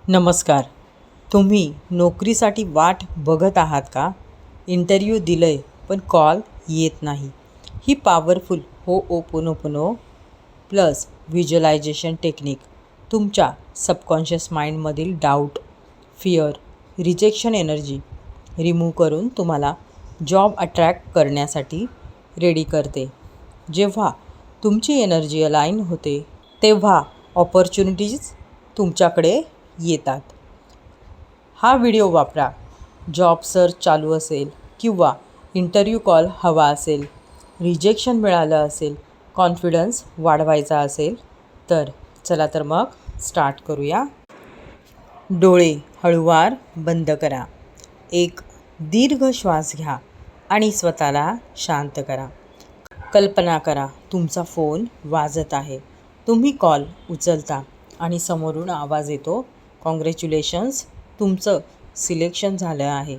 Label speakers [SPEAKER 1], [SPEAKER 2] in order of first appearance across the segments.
[SPEAKER 1] नमस्कार. तुम्ही नोकरीसाठी वाट बघत आहात का? इंटरव्ह्यू दिलंय पण कॉल येत नाही. ही powerful hooponopono plus visualization technique तुमच्या सबकॉन्शियस माइंडमधील doubt, fear, rejection energy remove करून तुम्हाला जॉब अट्रॅक्ट करण्यासाठी रेडी करते. जेव्हा तुमची एनर्जी अलाइन होते तेव्हा ऑपॉर्च्युनिटीज तुमच्याकडे येतात. हा व्हिडिओ वापरा. जॉब सर्च चालू असेल किंवा इंटरव्ह्यू कॉल हवा असेल, रिजेक्शन मिळालं असेल, कॉन्फिडन्स वाढवायचा असेल तर चला तर मग स्टार्ट करूया. डोळे हळूवार बंद करा. एक दीर्घ श्वास घ्या आणि स्वतःला शांत करा. कल्पना करा तुमचा फोन वाजत आहे. तुम्ही कॉल उचलता आणि समोरून आवाज येतो, कॉंग्रॅच्युलेशन्स, तुमचं सिलेक्शन झालं आहे.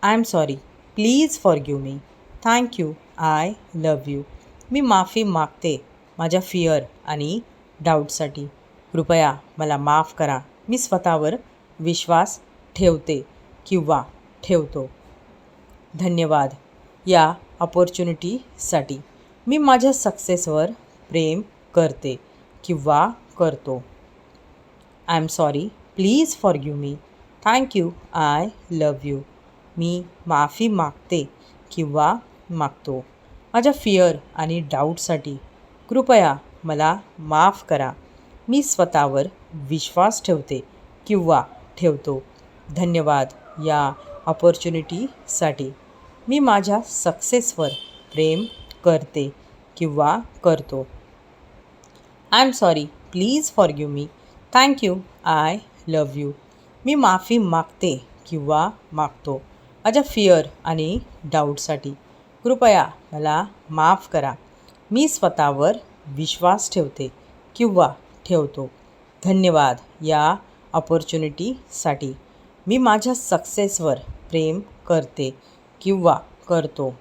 [SPEAKER 1] I am sorry, please forgive me, thank you, I love you. मी माफी मागते माझ्या फिअर आणि डाऊटसाठी. कृपया मला माफ करा. मी स्वतःवर विश्वास ठेवते किंवा ठेवतो. धन्यवाद या ऑपॉर्च्युनिटीसाठी. मी माझ्या सक्सेसवर प्रेम करते किंवा करतो. I am sorry, please forgive me, thank you, I love you. मी माफी मागते किंवा मागतो माझ्या फिअर आणि डाऊटसाठी. कृपया मला माफ करा. मी स्वतःवर विश्वास ठेवते किंवा ठेवतो. धन्यवाद या ऑपॉर्च्युनिटीसाठी. मी माझ्या सक्सेसवर प्रेम करते किंवा करतो. I am sorry, please forgive me, thank you, I love you. मी माफी मागते किंवा मागतो माझ्या फिअर आणि डाऊटसाठी. कृपया मला माफ करा. मी स्वतःवर विश्वास ठेवते किंवा ठेवतो. धन्यवाद या ऑपॉर्च्युनिटीसाठी. मी माझ्या सक्सेसवर प्रेम करते किंवा करतो.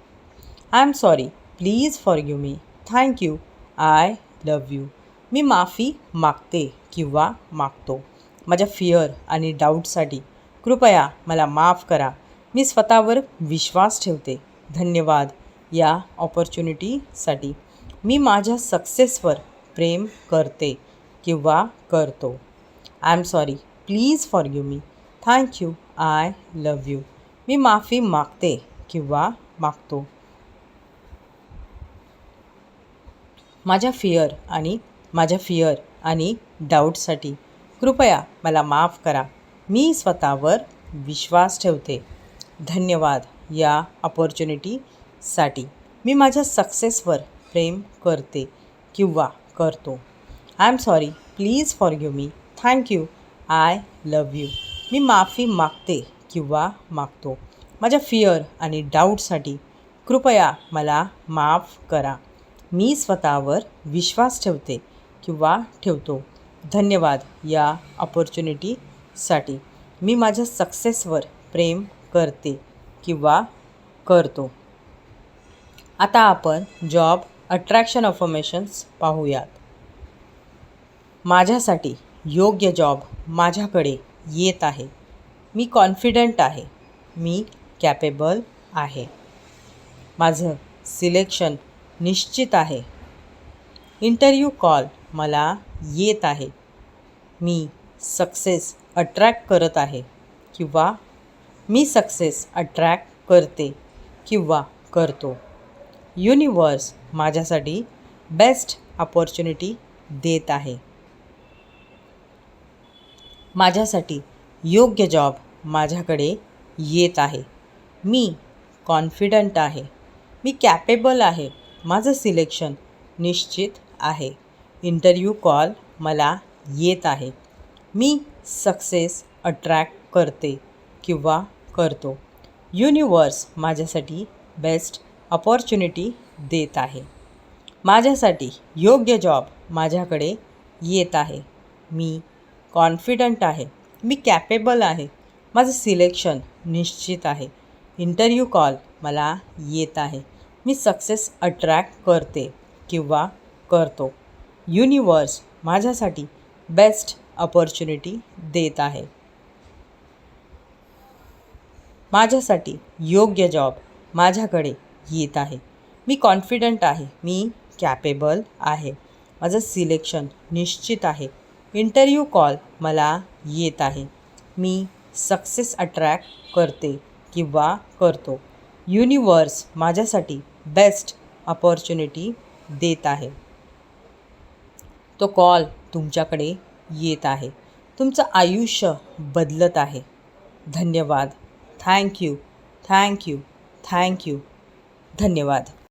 [SPEAKER 1] I am sorry, please forgive me, thank you, I love you. मी माफी मागते किंवा मागतो माझ्या फिअर आणि डाऊटसाठी. कृपया मला माफ करा. मी स्वतःवर विश्वास ठेवते. धन्यवाद या ऑपॉर्च्युनिटीसाठी. मी माझ्या सक्सेसवर प्रेम करते किंवा करतो. I am sorry, please forgive me, thank you, I love you. मी माफी मागते किंवा मागतो माझ्या फिअर आणि डाऊटसाठी. कृपया मला माफ करा. मी स्वतःवर विश्वास ठेवते. धन्यवाद या ऑपॉर्च्युनिटीसाठी. मी माझ्या सक्सेसवर प्रेम करते किंवा करतो. I am sorry, please forgive me, thank you, I love you. मी माफी मागते किंवा मागतो माझ्या फिअर आणि डाऊटसाठी. कृपया मला माफ करा. मी स्वतःवर विश्वास ठेवते किंवा ठेवतो. धन्यवाद या ऑपॉर्च्युनिटीसाठी. मी माझ्या सक्सेसवर प्रेम करते किंवा करतो. आता आपण जॉब अट्रॅक्शन अफर्मेशन्स पाहूयात. माझ्यासाठी योग्य जॉब माझ्याकडे येत आहे. मी कॉन्फिडंट आहे. मी कॅपेबल आहे. माझं सिलेक्शन निश्चित आहे. इंटरव्ह्यू कॉल मला येत आहे. मी सक्सेस अट्रॅक्ट करत आहे किंवा मी सक्सेस अट्रॅक्ट करते किंवा करतो. युनिवर्स माझ्यासाठी बेस्ट ऑपॉर्च्युनिटी देत आहे. माझ्यासाठी योग्य जॉब माझ्याकडे येत आहे. मी कॉन्फिडंट आहे. मी कॅपेबल आहे. माझं सिलेक्शन निश्चित आहे. इंटरव्ह्यू कॉल मला येत आहे. मी सक्सेस अट्रॅक्ट करते किंवा करतो. युनिवर्स माझ्यासाठी बेस्ट ऑपॉर्च्युनिटी देत आहे. माझ्यासाठी योग्य जॉब माझ्याकडे येत आहे. मी कॉन्फिडंट आहे. मी कॅपेबल आहे. माझं सिलेक्शन निश्चित आहे. इंटरव्ह्यू कॉल मला येत आहे. मी सक्सेस अट्रॅक्ट करते किंवा करतो. युनिवर्स माझ्यासाठी बेस्ट अपॉर्च्युनिटी देत आहे. माझ्यासाठी योग्य जॉब माझ्याकडे येत आहे. मी कॉन्फिडंट आहे. मी कॅपेबल आहे. माझं सिलेक्शन निश्चित आहे. इंटरव्ह्यू कॉल मला येत आहे. मी सक्सेस अट्रॅक्ट करते किंवा करतो. युनिवर्स माझ्यासाठी बेस्ट अपॉर्च्युनिटी देत आहे. तो कॉल तुमच्याकडे येत आहे. तुमचं आयुष्य बदलत आहे. धन्यवाद. थँक्यू. थँक्यू. थँक्यू. धन्यवाद.